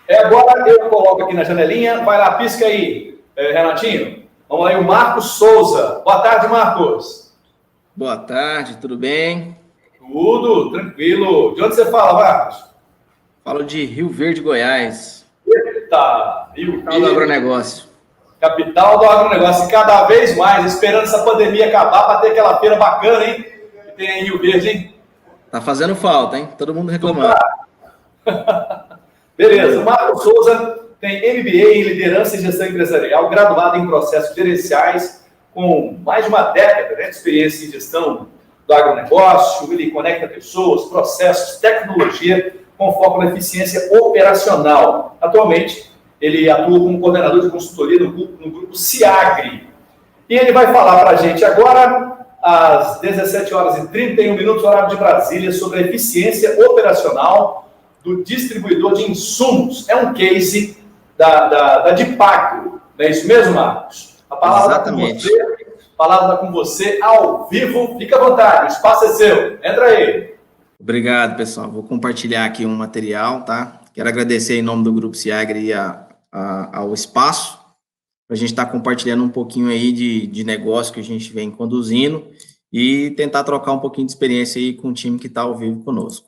Agora eu coloco aqui na janelinha, vai lá, pisca aí, Renatinho. Vamos lá, o Marcos Souza. Boa tarde, Marcos. Boa tarde, tudo bem? Tudo tranquilo. De onde você fala, Marcos? Falo de Rio Verde, Goiás. Eita, Rio Capital do agronegócio. Capital do agronegócio. E cada vez mais, esperando essa pandemia acabar para ter aquela feira bacana, hein? Que tem aí em Rio Verde, hein? Tá fazendo falta, hein? Todo mundo reclamando. Beleza. O Marcos Souza tem MBA em Liderança e Gestão Empresarial, graduado em Processos Gerenciais, com mais de uma década de experiência em gestão do agronegócio. Ele conecta pessoas, processos, tecnologia, com foco na eficiência operacional. Atualmente, ele atua como coordenador de consultoria no grupo Ciagri. E ele vai falar para a gente agora, às 17h31, horário de Brasília, sobre a eficiência operacional do distribuidor de insumos. É um case da Dipagro. Não é isso mesmo, Marcos? A palavra Exatamente. A palavra está com você ao vivo. Fica à vontade, o espaço é seu. Entra aí. Obrigado, pessoal. Vou compartilhar aqui um material, tá? Quero agradecer em nome do Grupo Ciagri ao espaço, para a gente estar compartilhando um pouquinho aí de negócio que a gente vem conduzindo e tentar trocar um pouquinho de experiência aí com o time que está ao vivo conosco.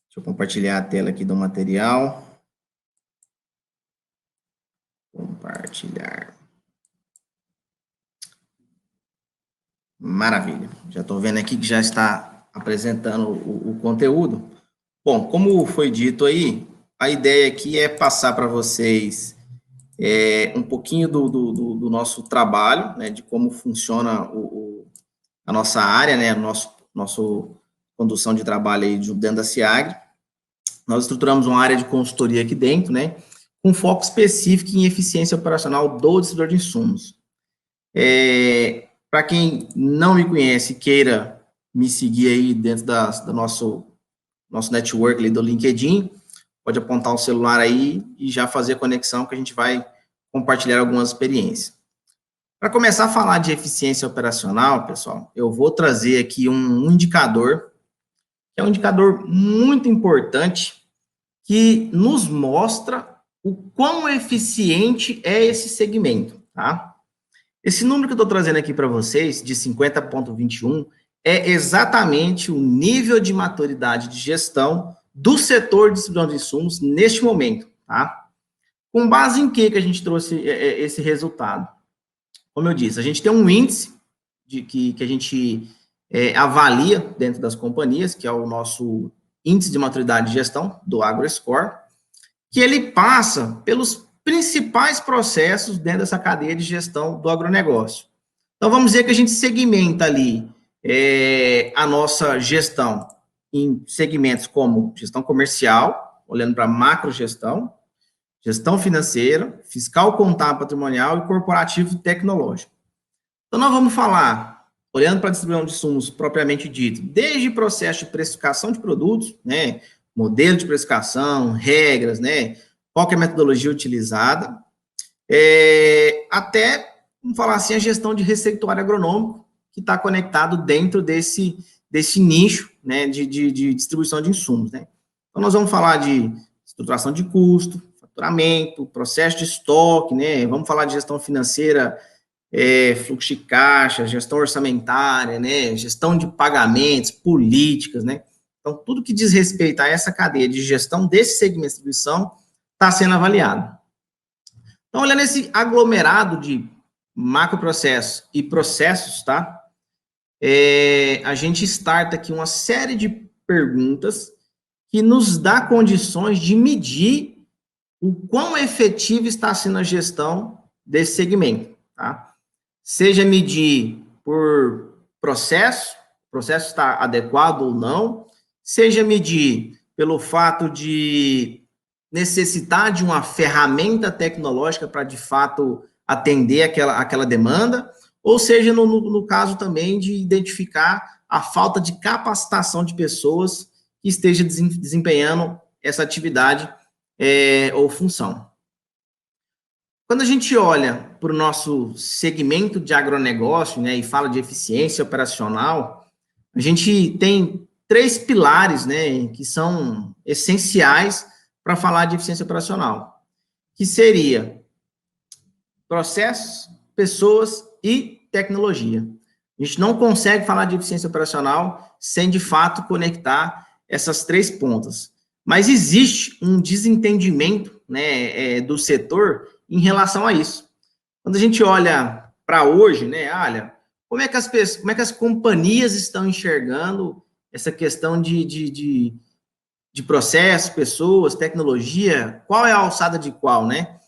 Deixa eu compartilhar a tela aqui do material. Compartilhar. Maravilha. Já estou vendo aqui que já está apresentando o conteúdo. Bom, como foi dito aí, a ideia aqui é passar para vocês um pouquinho do nosso trabalho, né, de como funciona a nossa área, né, nosso condução de trabalho aí dentro da Ciagri. Nós estruturamos uma área de consultoria aqui dentro, né, com foco específico em eficiência operacional do distribuidor de insumos. Para quem não me conhece, queira me seguir aí dentro do nosso network ali do LinkedIn, pode apontar o celular aí e já fazer a conexão que a gente vai compartilhar algumas experiências. Para começar a falar de eficiência operacional, pessoal, eu vou trazer aqui um indicador, que é um indicador muito importante, que nos mostra o quão eficiente é esse segmento, tá? Esse número que eu estou trazendo aqui para vocês, de 50,21, é exatamente o nível de maturidade de gestão do setor de distribuição de insumos neste momento, tá? Com base em que a gente trouxe esse resultado? Como eu disse, a gente tem um índice que a gente avalia dentro das companhias, que é o nosso índice de maturidade de gestão, do AgroScore, que ele passa pelos principais processos dentro dessa cadeia de gestão do agronegócio. Então, vamos dizer que a gente segmenta ali a nossa gestão em segmentos como gestão comercial, olhando para macrogestão, gestão financeira, fiscal, contábil, patrimonial e corporativo tecnológico. Então, nós vamos falar, olhando para a distribuição de insumos propriamente dito, desde processo de precificação de produtos, né, modelo de precificação, regras, né, qual que é a metodologia utilizada, até, vamos falar assim, a gestão de receituário agronômico, que está conectado dentro desse nicho, né, de distribuição de insumos, né. Então, nós vamos falar de estruturação de custo, faturamento, processo de estoque, né, vamos falar de gestão financeira, fluxo de caixa, gestão orçamentária, né, gestão de pagamentos, políticas, né. Então, tudo que diz respeito a essa cadeia de gestão desse segmento de distribuição está sendo avaliado. Então, olhando esse aglomerado de macroprocessos e processos, tá? A gente starta aqui uma série de perguntas que nos dá condições de medir o quão efetiva está sendo a gestão desse segmento, tá? Seja medir por processo, o processo está adequado ou não, seja medir pelo fato de necessitar de uma ferramenta tecnológica para, de fato, atender aquela demanda, ou seja, no caso também de identificar a falta de capacitação de pessoas que esteja desempenhando essa atividade ou função. Quando a gente olha para o nosso segmento de agronegócio, né, e fala de eficiência operacional, a gente tem 3 pilares, né, que são essenciais para falar de eficiência operacional, que seria processos, pessoas e tecnologia. A gente não consegue falar de eficiência operacional sem, de fato, conectar essas três pontas. Mas existe um desentendimento, né, do setor em relação a isso. Quando a gente olha para hoje, né, olha, como é que as companhias estão enxergando essa questão de processo, pessoas, tecnologia, qual é a alçada de qual, né?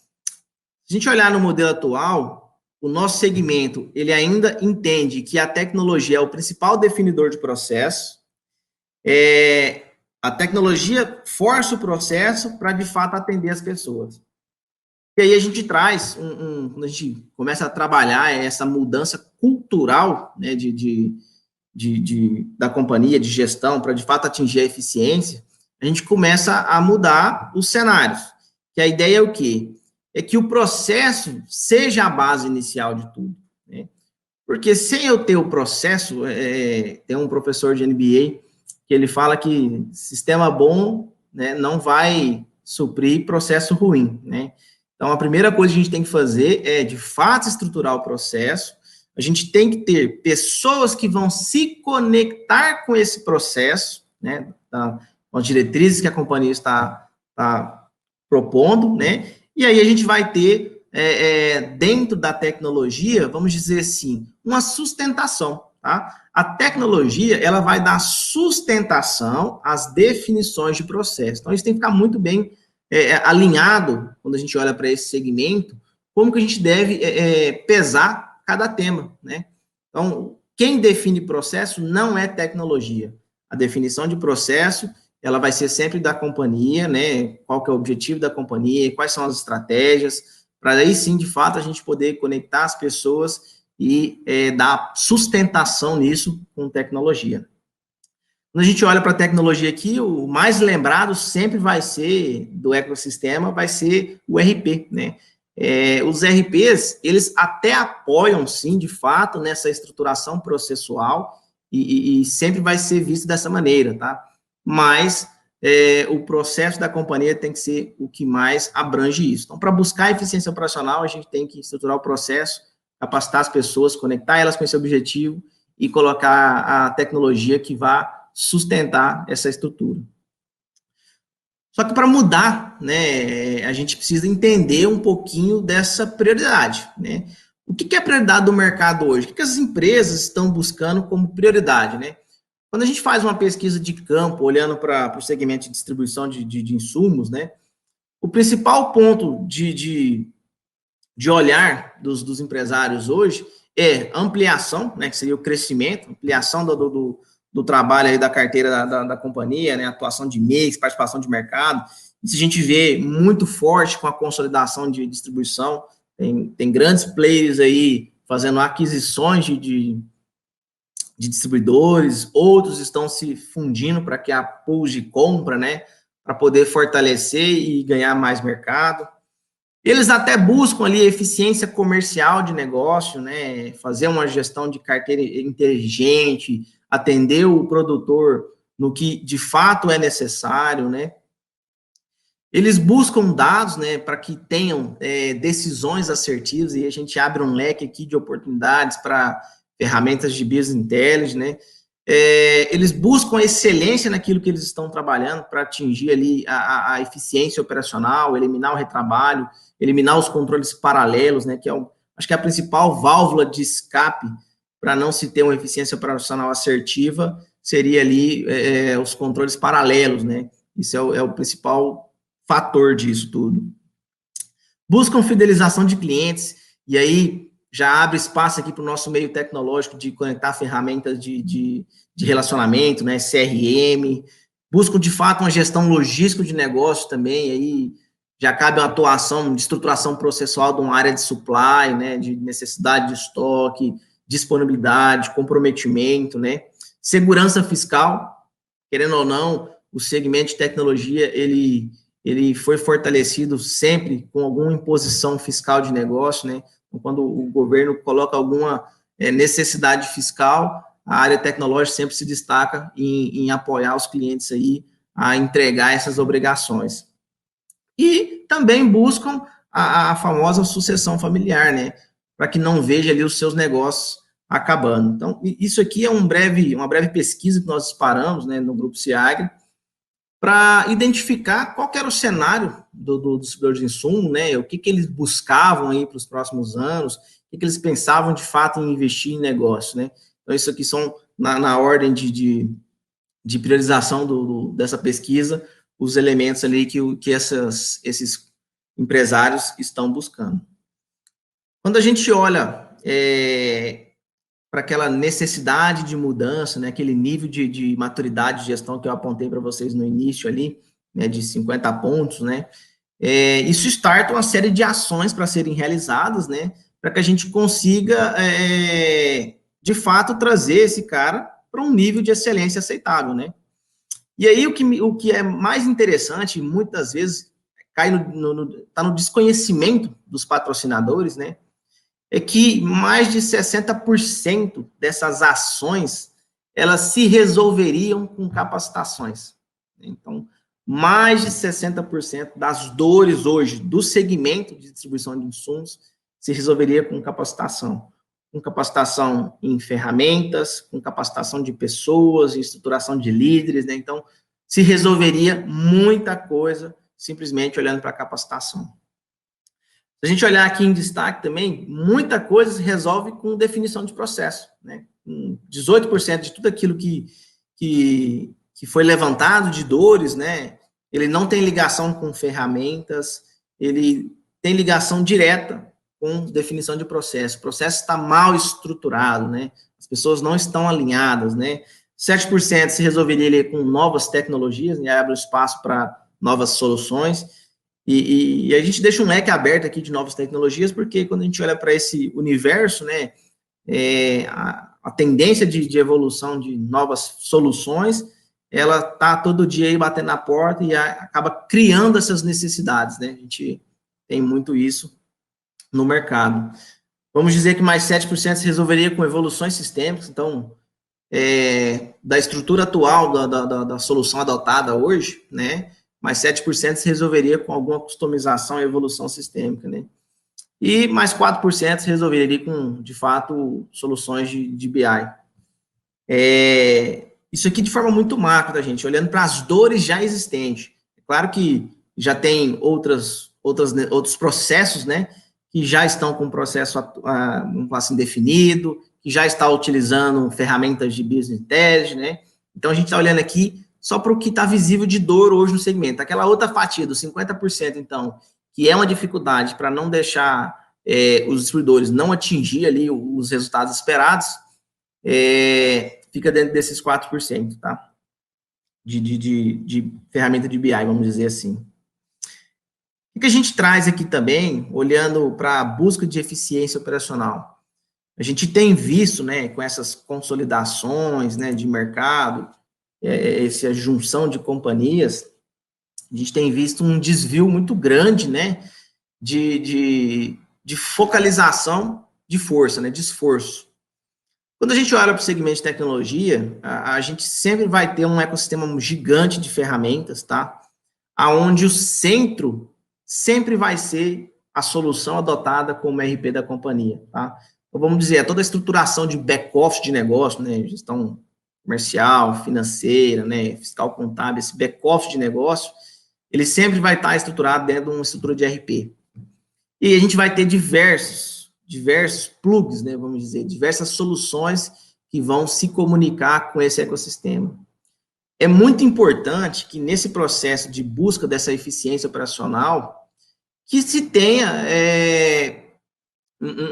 Se a gente olhar no modelo atual, o nosso segmento, ele ainda entende que a tecnologia é o principal definidor de processo, a tecnologia força o processo para, de fato, atender as pessoas. E aí a gente traz, quando a gente começa a trabalhar essa mudança cultural, né, da companhia, de gestão, para, de fato, atingir a eficiência, a gente começa a mudar os cenários. Que a ideia é o quê? É que o processo seja a base inicial de tudo, né? Porque sem eu ter o processo, tem um professor de MBA que ele fala que sistema bom, né, não vai suprir processo ruim, né? Então, a primeira coisa que a gente tem que fazer é, de fato, estruturar o processo. A gente tem que ter pessoas que vão se conectar com esse processo, né, com as diretrizes que a companhia está propondo, né? E aí a gente vai ter, dentro da tecnologia, vamos dizer assim, uma sustentação, tá? A tecnologia, ela vai dar sustentação às definições de processo. Então, isso tem que ficar muito bem alinhado, quando a gente olha para esse segmento, como que a gente deve pesar cada tema, né? Então, quem define processo não é tecnologia. A definição de processo, ela vai ser sempre da companhia, né? Qual que é o objetivo da companhia, quais são as estratégias, para aí sim, de fato, a gente poder conectar as pessoas e dar sustentação nisso com tecnologia. Quando a gente olha para a tecnologia aqui, o mais lembrado sempre vai ser, do ecossistema, vai ser o RP, né? Os RPs, eles até apoiam, sim, de fato, nessa estruturação processual e sempre vai ser visto dessa maneira, tá? Mas o processo da companhia tem que ser o que mais abrange isso. Então, para buscar eficiência operacional, a gente tem que estruturar o processo, capacitar as pessoas, conectar elas com esse objetivo e colocar a tecnologia que vá sustentar essa estrutura. Só que para mudar, né, a gente precisa entender um pouquinho dessa prioridade, né? O que é a prioridade do mercado hoje? O que as empresas estão buscando como prioridade, né? Quando a gente faz uma pesquisa de campo, olhando para o segmento de distribuição de insumos, né, o principal ponto de olhar dos empresários hoje é ampliação, né, que seria o crescimento, ampliação do trabalho aí da carteira da companhia, né, atuação de MEIs, participação de mercado. Isso a gente vê muito forte com a consolidação de distribuição. Tem grandes players aí fazendo aquisições de distribuidores, outros estão se fundindo para que a pools de compra, né, para poder fortalecer e ganhar mais mercado. Eles até buscam ali eficiência comercial de negócio, né, fazer uma gestão de carteira inteligente, atender o produtor no que de fato é necessário, né. Eles buscam dados, né, para que tenham decisões assertivas, e a gente abre um leque aqui de oportunidades para ferramentas de business intelligence, né. Eles buscam excelência naquilo que eles estão trabalhando para atingir ali a eficiência operacional, eliminar o retrabalho, eliminar os controles paralelos, né, que acho que é a principal válvula de escape para não se ter uma eficiência operacional assertiva, seria ali os controles paralelos, né. Isso é o principal fator disso tudo. Buscam fidelização de clientes, e aí já abre espaço aqui para o nosso meio tecnológico de conectar ferramentas de relacionamento, né, CRM, buscam de fato uma gestão logística de negócio também, aí já cabe uma atuação de estruturação processual de uma área de supply, né, de necessidade de estoque, disponibilidade, comprometimento, né, segurança fiscal, querendo ou não, o segmento de tecnologia, ele foi fortalecido sempre com alguma imposição fiscal de negócio, né? Quando o governo coloca alguma necessidade fiscal, a área tecnológica sempre se destaca em apoiar os clientes aí a entregar essas obrigações. também buscam a famosa sucessão familiar, né? Para que não veja ali os seus negócios acabando. Então, isso aqui é uma breve pesquisa que nós disparamos, né, no Grupo Seagro, para identificar qual que era o cenário do distribuidor de insumo, né, o que eles buscavam aí para os próximos anos, o que eles pensavam de fato em investir em negócio, né. Então, isso aqui são, na ordem de priorização dessa pesquisa, os elementos ali que esses empresários estão buscando. Quando a gente olha para aquela necessidade de mudança, né, aquele nível de maturidade de gestão que eu apontei para vocês no início ali, né, de 50 pontos, né, isso starta uma série de ações para serem realizadas, né, para que a gente consiga, de fato, trazer esse cara para um nível de excelência aceitável, né. E aí o que é mais interessante, muitas vezes, tá no desconhecimento dos patrocinadores, né, é que mais de 60% dessas ações, elas se resolveriam com capacitações. Então, mais de 60% das dores hoje do segmento de distribuição de insumos se resolveria com capacitação. Com capacitação em ferramentas, com capacitação de pessoas, em estruturação de líderes, né? Então, se resolveria muita coisa simplesmente olhando para a capacitação. Se a gente olhar aqui em destaque também, muita coisa se resolve com definição de processo, né? 18% de tudo aquilo que foi levantado de dores, né? Ele não tem ligação com ferramentas, ele tem ligação direta com definição de processo. O processo está mal estruturado, né? As pessoas não estão alinhadas, né? 7% se resolveria ali com novas tecnologias, e abre espaço para novas soluções. E a gente deixa um leque aberto aqui de novas tecnologias, porque quando a gente olha para esse universo, né, a tendência de evolução de novas soluções, ela está todo dia aí batendo na porta e acaba criando essas necessidades, né? A gente tem muito isso no mercado. Vamos dizer que mais 7% se resolveria com evoluções sistêmicas, então, da estrutura atual da solução adotada hoje, né, mais 7% se resolveria com alguma customização e evolução sistêmica, né? E mais 4% se resolveria com, de fato, soluções de BI. Isso aqui de forma muito macro, tá, gente? Olhando para as dores já existentes. É claro que já tem outros processos, né, que já estão com o processo, vamos falar assim, definido, que já está utilizando ferramentas de business intelligence, né? Então, a gente está olhando aqui só para o que está visível de dor hoje no segmento. Aquela outra fatia dos 50%, então, que é uma dificuldade para não deixar os distribuidores não atingir ali os resultados esperados, fica dentro desses 4%, tá? De ferramenta de BI, vamos dizer assim. O que a gente traz aqui também, olhando para a busca de eficiência operacional? A gente tem visto, né, com essas consolidações, né, de mercado, essa junção de companhias, a gente tem visto um desvio muito grande, né, de focalização de força, né, de esforço. Quando a gente olha para o segmento de tecnologia, a gente sempre vai ter um ecossistema gigante de ferramentas, tá? Aonde o centro sempre vai ser a solução adotada como RP da companhia, tá? Então, vamos dizer, toda a estruturação de back-office de negócio, né, gestão comercial, financeira, né, fiscal contábil, esse back-office de negócio, ele sempre vai estar estruturado dentro de uma estrutura de RP. E a gente vai ter diversos plugs, né, vamos dizer, diversas soluções que vão se comunicar com esse ecossistema. É muito importante que nesse processo de busca dessa eficiência operacional, que se tenha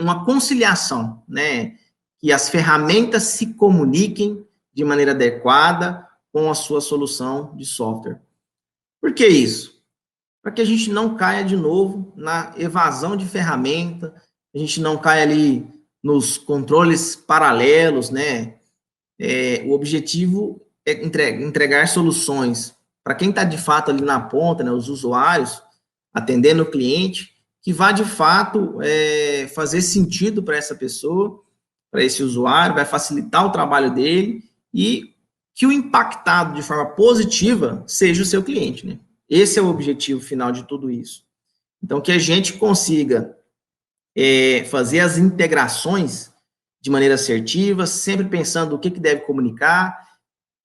uma conciliação, né, que as ferramentas se comuniquem de maneira adequada com a sua solução de software. Por que isso? Para que a gente não caia de novo na evasão de ferramenta, a gente não caia ali nos controles paralelos, né? O objetivo é entregar soluções para quem está de fato ali na ponta, né, os usuários, atendendo o cliente, que vá de fato fazer sentido para essa pessoa, para esse usuário, vai facilitar o trabalho dele e que o impactado de forma positiva seja o seu cliente, né? Esse é o objetivo final de tudo isso. Então, que a gente consiga fazer as integrações de maneira assertiva, sempre pensando o que deve comunicar.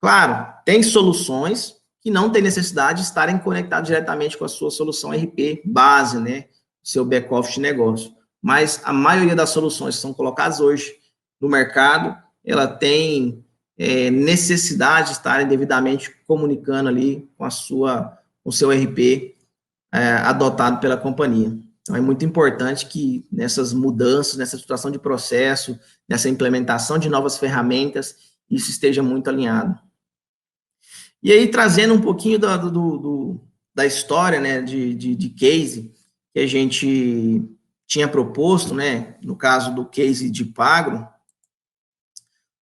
Claro, tem soluções que não tem necessidade de estarem conectados diretamente com a sua solução RP base, né? Seu back-office de negócio. Mas a maioria das soluções que são colocadas hoje no mercado, ela tem necessidade de estarem devidamente comunicando ali com o seu RP adotado pela companhia. Então, é muito importante que nessas mudanças, nessa situação de processo, nessa implementação de novas ferramentas, isso esteja muito alinhado. E aí, trazendo um pouquinho da história, né, de case que a gente tinha proposto, né, no caso do case de Dipagro,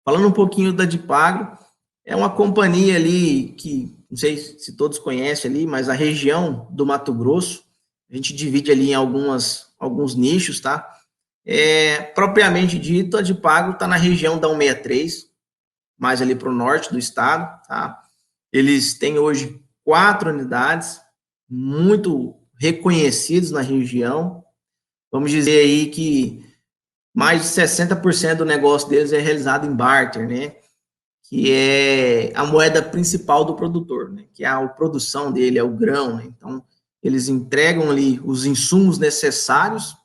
falando um pouquinho da Dipagro, é uma companhia ali que, não sei se todos conhecem ali, mas a região do Mato Grosso, a gente divide ali em alguns nichos, tá? Propriamente dito, a Dipagro está na região da 163, mais ali para o norte do estado, tá? Eles têm hoje 4 unidades, muito reconhecidos na região. Vamos dizer aí que mais de 60% do negócio deles é realizado em barter, né? Que é a moeda principal do produtor, né? Que é a produção dele, é o grão, né? Então, eles entregam ali os insumos necessários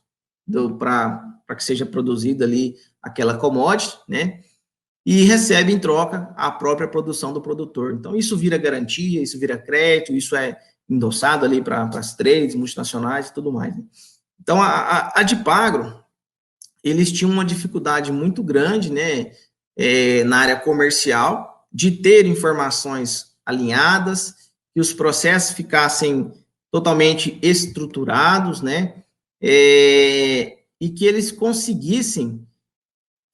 para que seja produzida ali aquela commodity, né? E recebe em troca a própria produção do produtor. Então, isso vira garantia, isso vira crédito, isso é endossado ali para as trades multinacionais e tudo mais. Né? Então, a Dipagro, eles tinham uma dificuldade muito grande, né, na área comercial, de ter informações alinhadas, que os processos ficassem totalmente estruturados, né, e que eles conseguissem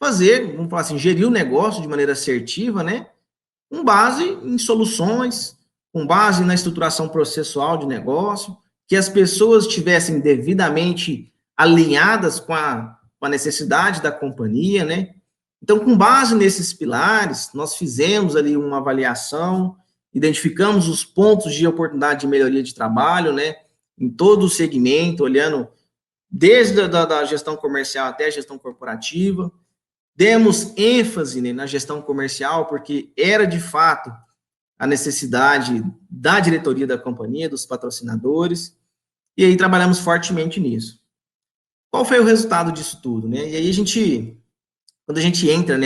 fazer, vamos falar assim, gerir o negócio de maneira assertiva, né, com base em soluções, com base na estruturação processual de negócio, que as pessoas estivessem devidamente alinhadas com a necessidade da companhia, né? Então, com base nesses pilares, nós fizemos ali uma avaliação, identificamos os pontos de oportunidade de melhoria de trabalho, né? Em todo o segmento, olhando desde da gestão comercial até a gestão corporativa. Demos ênfase, né, na gestão comercial, porque era, de fato, a necessidade da diretoria da companhia, dos patrocinadores, e aí trabalhamos fortemente nisso. Qual foi o resultado disso tudo, né? E aí quando a gente entra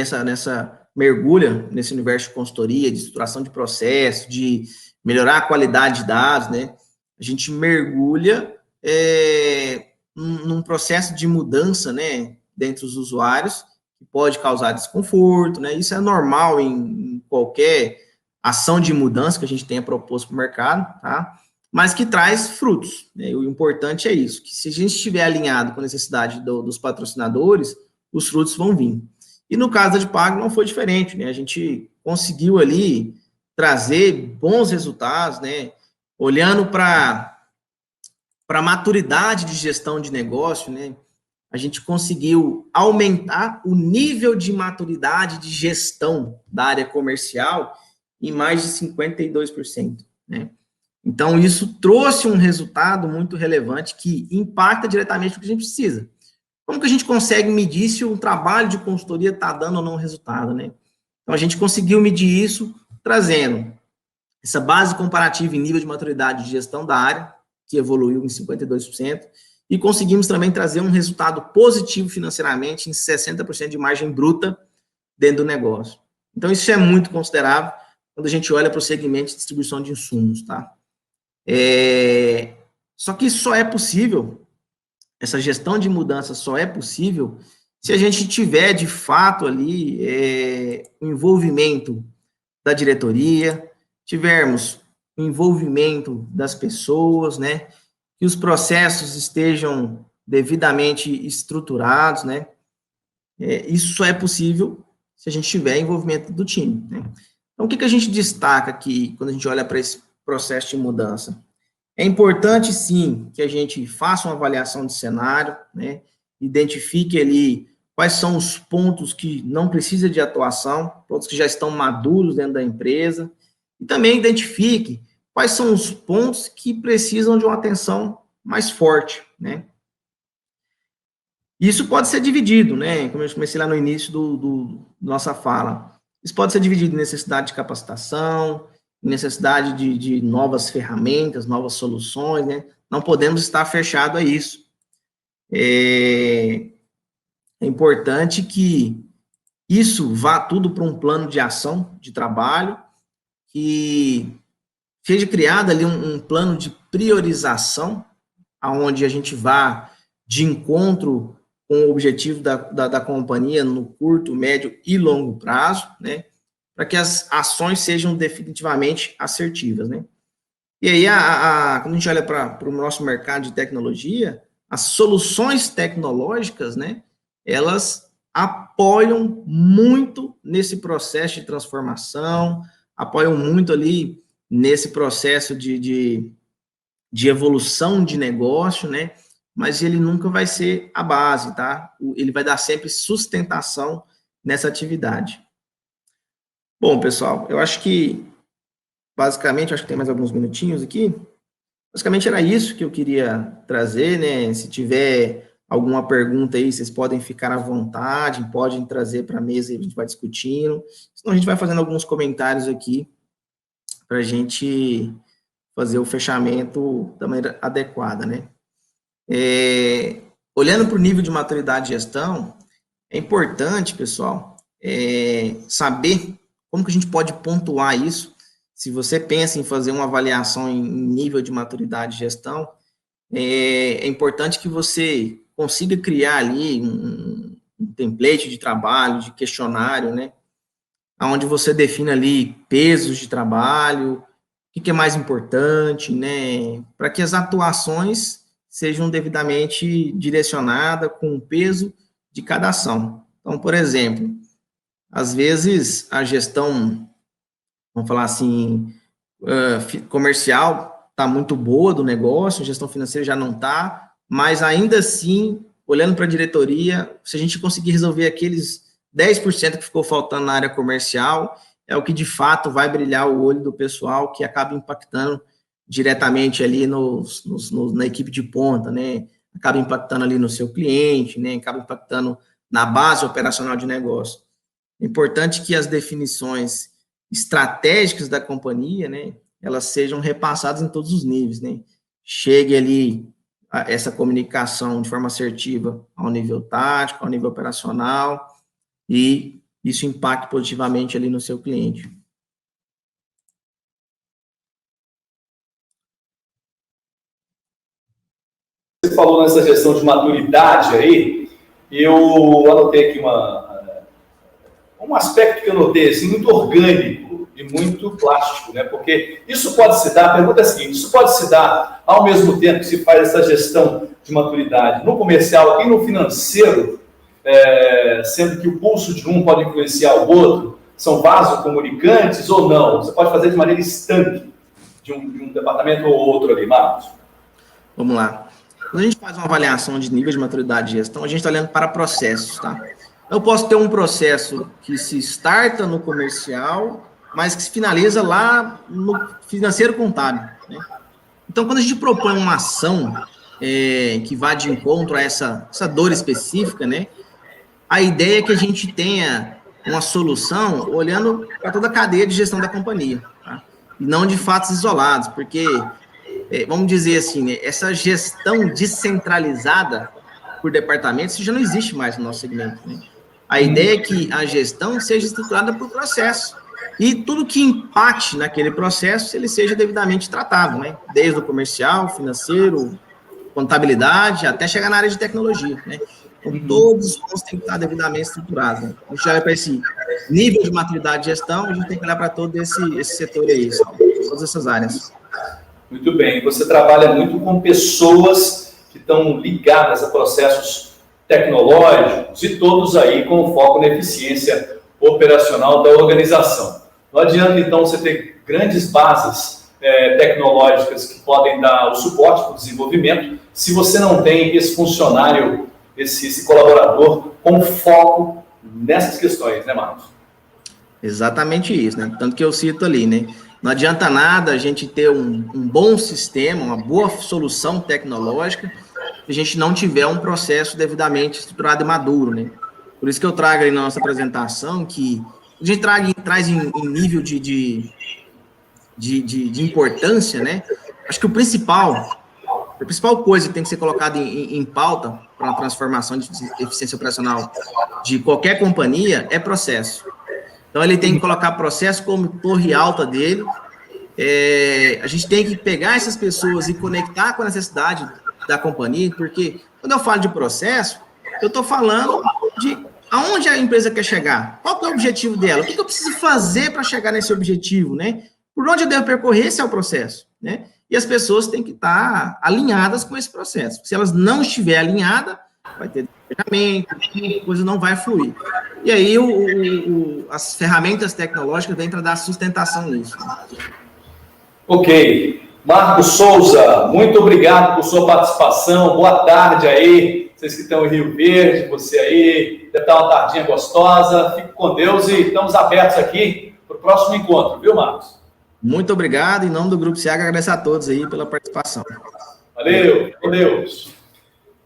mergulha nesse universo de consultoria, de estruturação de processo, de melhorar a qualidade de dados, né? A gente mergulha num processo de mudança, né, dentre os usuários, que pode causar desconforto, né? Isso é normal em qualquer ação de mudança que a gente tenha proposto para o mercado, tá? Mas que traz frutos, né? O importante é isso, que se a gente estiver alinhado com a necessidade dos patrocinadores, os frutos vão vir. E no caso da Dipagro não foi diferente, né? A gente conseguiu ali trazer bons resultados, né? Olhando para a maturidade de gestão de negócio, né? A gente conseguiu aumentar o nível de maturidade de gestão da área comercial em mais de 52%, né? Então, isso trouxe um resultado muito relevante que impacta diretamente o que a gente precisa. Como que a gente consegue medir se o trabalho de consultoria está dando ou não resultado, né? Então, a gente conseguiu medir isso trazendo essa base comparativa em nível de maturidade de gestão da área, que evoluiu em 52%, e conseguimos também trazer um resultado positivo financeiramente em 60% de margem bruta dentro do negócio. Então, isso é muito considerável quando a gente olha para o segmento de distribuição de insumos, tá? Só que isso só é possível, essa gestão de mudança só é possível se a gente tiver, de fato, ali o envolvimento da diretoria, tivermos o envolvimento das pessoas, né? Que os processos estejam devidamente estruturados, né? Isso só é possível se a gente tiver envolvimento do time, né? Então, o que a gente destaca aqui quando a gente olha para esse processo de mudança? É importante, sim, que a gente faça uma avaliação de cenário, né? Identifique ali quais são os pontos que não precisam de atuação, pontos que já estão maduros dentro da empresa, e também identifique quais são os pontos que precisam de uma atenção mais forte, né? Isso pode ser dividido, né? Como eu comecei lá no início do nossa fala. Isso pode ser dividido em necessidade de capacitação, necessidade de novas ferramentas, novas soluções, né? Não podemos estar fechado a isso. É importante que isso vá tudo para um plano de ação, de trabalho, que seja criado ali um plano de priorização, aonde a gente vá de encontro com o objetivo da companhia no curto, médio e longo prazo, né? Para que as ações sejam definitivamente assertivas, né? E aí, quando a gente olha para o nosso mercado de tecnologia, as soluções tecnológicas, né? Elas apoiam muito nesse processo de transformação, apoiam muito ali nesse processo de evolução de negócio, né? Mas ele nunca vai ser a base, tá? Ele vai dar sempre sustentação nessa atividade. Bom, pessoal, eu acho que, basicamente, acho que tem mais alguns minutinhos aqui. Basicamente era isso que eu queria trazer, né? Se tiver alguma pergunta aí, vocês podem ficar à vontade, podem trazer para a mesa e a gente vai discutindo. Senão a gente vai fazendo alguns comentários aqui para a gente fazer o fechamento da maneira adequada, né? Olhando para o nível de maturidade de gestão, é importante, pessoal, saber como que a gente pode pontuar isso. Se você pensa em fazer uma avaliação em nível de maturidade de gestão, é importante que você consiga criar ali um template de trabalho, de questionário, né? Onde você define ali pesos de trabalho, o que é mais importante, né? Para que as atuações sejam devidamente direcionadas com o peso de cada ação. Então, por exemplo, às vezes a gestão, vamos falar assim, comercial está muito boa do negócio, a gestão financeira já não está, mas ainda assim, olhando para a diretoria, se a gente conseguir resolver aqueles 10% que ficou faltando na área comercial, é o que de fato vai brilhar o olho do pessoal, que acaba impactando diretamente ali na equipe de ponta, né? Acaba impactando ali no seu cliente, né? Acaba impactando na base operacional de negócio. É importante que as definições estratégicas da companhia, né? Elas sejam repassadas em todos os níveis, né? Chegue ali essa comunicação de forma assertiva ao nível tático, ao nível operacional, e isso impacte positivamente ali no seu cliente. Você falou nessa gestão de maturidade aí, eu anotei aqui um aspecto que eu notei, assim, muito orgânico e muito plástico, né? Porque isso pode se dar, a pergunta é a seguinte, isso pode se dar ao mesmo tempo que se faz essa gestão de maturidade no comercial e no financeiro, sendo que o pulso de um pode influenciar o outro, são vasocomunicantes ou não? Você pode fazer de maneira estanque de um departamento ou outro ali, Marcos? Vamos lá. Quando a gente faz uma avaliação de nível de maturidade de gestão, a gente está olhando para processos, tá? Eu posso ter um processo que se starta no comercial, mas que se finaliza lá no financeiro contábil, né? Então, quando a gente propõe uma ação que vá de encontro a essa dor específica, né? A ideia é que a gente tenha uma solução olhando para toda a cadeia de gestão da companhia, tá? E não de fatos isolados, porque, vamos dizer assim, né, essa gestão descentralizada por departamentos já não existe mais no nosso segmento, né? A ideia é que a gestão seja estruturada por processo e tudo que impacte naquele processo, ele seja devidamente tratado, né? Desde o comercial, financeiro, contabilidade, até chegar na área de tecnologia, né? Então, todos os pontos têm que estar devidamente estruturados, né? A gente olha para esse nível de maturidade de gestão, a gente tem que olhar para todo esse setor aí, todas essas áreas. Muito bem. Você trabalha muito com pessoas que estão ligadas a processos tecnológicos e todos aí com foco na eficiência operacional da organização. Não adianta, então, você ter grandes bases tecnológicas que podem dar o suporte para o desenvolvimento se você não tem esse funcionário, esse colaborador com foco nessas questões, né, Marcos? Exatamente isso, né? Tanto que eu cito ali, né? Não adianta nada a gente ter um bom sistema, uma boa solução tecnológica, se a gente não tiver um processo devidamente estruturado e maduro, né? Por isso que eu trago aí na nossa apresentação que a gente traz em nível de importância, né? Acho que a principal coisa que tem que ser colocada em pauta para a transformação de eficiência operacional de qualquer companhia é processo. Então, ele tem que colocar processo como torre alta dele. A gente tem que pegar essas pessoas e conectar com a necessidade da companhia, porque quando eu falo de processo, eu estou falando de aonde a empresa quer chegar, qual que é o objetivo dela, o que eu preciso fazer para chegar nesse objetivo, né? Por onde eu devo percorrer, esse é o processo, né? E as pessoas têm que estar alinhadas com esse processo. Se elas não estiverem alinhadas, vai ter treinamento, a coisa não vai fluir. E aí, as ferramentas tecnológicas vêm para dar sustentação nisso. Ok. Marcos Souza, muito obrigado por sua participação. Boa tarde aí. Vocês que estão em Rio Verde, você aí, deve estar uma tardinha gostosa. Fique com Deus e estamos abertos aqui para o próximo encontro, viu, Marcos? Muito obrigado. Em nome do Grupo SEAG, agradeço a todos aí pela participação. Valeu, com Deus.